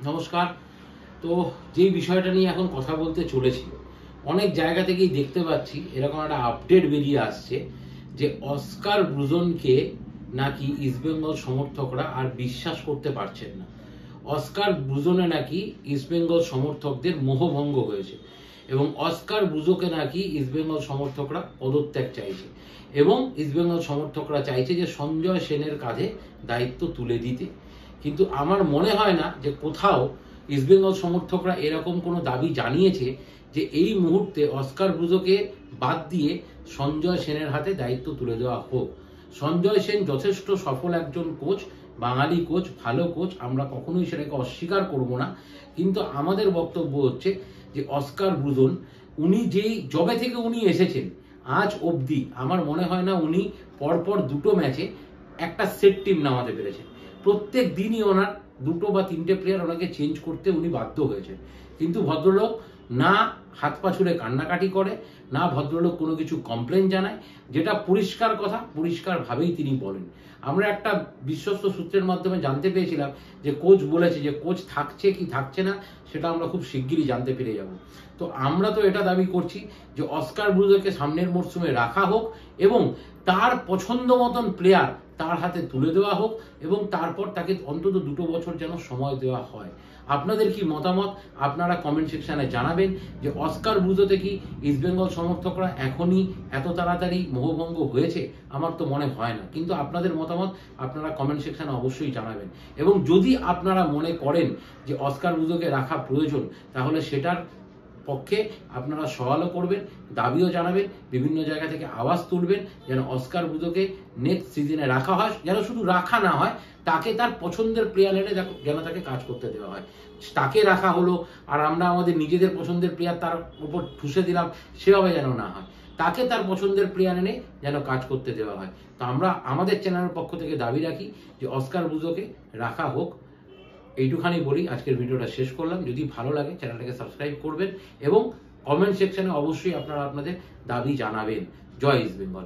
নমস্কার। তো যে বিষয়টা নিয়ে এখন কথা বলতে চলেছি, অনেক জায়গা থেকেই দেখতে পাচ্ছি এরকম একটা আপডেট বেরিয়ে আসছে যে অস্কার ব্রুজনকে নাকি ইস্টবেঙ্গল সমর্থকরা আর বিশ্বাস করতে পারছেন না। অস্কার ব্রুজনে নাকি ইস্টবেঙ্গল সমর্থকদের মোহভঙ্গ হয়েছে এবং অস্কার ব্রুজোকে নাকি ইস্টবেঙ্গল সমর্থকরা পদত্যাগ চাইছে এবং ইস্টবেঙ্গল সমর্থকরা চাইছে যে সঞ্জয় সেনের কাঁধে দায়িত্ব তুলে দিতে। কিন্তু আমার মনে হয় না যে কোথাও ইস্টবেঙ্গল সমর্থকরা এরকম কোনো দাবি জানিয়েছে যে এই মুহূর্তে অস্কার ব্রুজোকে বাদ দিয়ে সঞ্জয় সেনের হাতে দায়িত্ব তুলে দেওয়া হোক। সঞ্জয় সেন যথেষ্ট সফল একজন কোচ, বাঙালি কোচ, ভালো কোচ, আমরা কখনোই সেটাকে অস্বীকার করব না। কিন্তু আমাদের বক্তব্য হচ্ছে যে অস্কার ব্রুজন উনি যেই জবে থেকে উনি এসেছেন আজ অবধি আমার মনে হয় না উনি পরপর দুটো ম্যাচে একটা সেট টিম নামাতে পেরেছেন। প্রত্যেক দিনই ওনার দুটো বা তিনটে প্লেয়ার ওনাকে চেঞ্জ করতে উনি বাধ্য হয়েছেন। কিন্তু ভদ্রলোক না হাত পা ছুড়ে কান্নাকাটি করে, না ভদ্রলোক কোনো কিছু কমপ্লেন জানায়, যেটা পরিষ্কার কথা পরিষ্কারভাবেই তিনি বলেন। আমরা একটা বিশ্বস্ত সূত্রের মাধ্যমে জানতে পেরেছিলাম যে কোচ বলেছে যে কোচ থাকছে কি থাকছে না সেটা আমরা খুব শিগগিরই জানতে পেরে যাব। তো আমরা তো এটা দাবি করছি যে অস্কার ব্রুজোকে সামনের মরশুমে রাখা হোক এবং তার পছন্দ মতন প্লেয়ার তার হাতে তুলে দেওয়া হোক এবং তারপর তাকে অন্তত 2 বছর যেন সময় দেওয়া হয়। আপনাদের কি মতামত আপনারা কমেন্ট সেকশনে জানাবেন যে অস্কার ব্রুজোতে কি ইস্টবেঙ্গল সমর্থকরা এখনই এত তাড়াতাড়ি মোহভঙ্গ হয়েছে? আমার তো মনে হয় না, কিন্তু আপনাদের মতামত আপনারা কমেন্ট সেকশনে অবশ্যই জানাবেন। এবং যদি আপনারা মনে করেন যে অস্কার ব্রুজোকে রাখা প্রয়োজন, তাহলে সেটার পক্ষে আপনারা সওয়ালও করবেন, দাবিও জানাবেন, বিভিন্ন জায়গা থেকে আওয়াজ তুলবেন যেন অস্কার ব্রুজোকে নেক্সট সিজনে রাখা হয়, যেন শুধু রাখা না হয়, তাকে তার পছন্দের প্লেয়ার এনে যেন তাকে কাজ করতে দেওয়া হয়। তাকে রাখা হলো আর আমরা আমাদের নিজেদের পছন্দের প্লেয়ার তার উপর ঠুসে দিলাম, সেভাবে যেন না হয়। তাকে তার পছন্দের প্লেয়ার এনে যেন কাজ করতে দেওয়া হয়। তো আমরা আমাদের চ্যানেলের পক্ষ থেকে দাবি রাখি যে অস্কার ব্রুজোকে রাখা হোক। এইটুখানি বলি, আজকের ভিডিওটা শেষ করলাম। যদি ভালো লাগে চ্যানেলটাকে সাবস্ক্রাইব করবেন এবং কমেন্ট সেকশনে অবশ্যই আপনারা আপনাদের দাবি জানাবেন। জয় ইস্ট বেঙ্গল।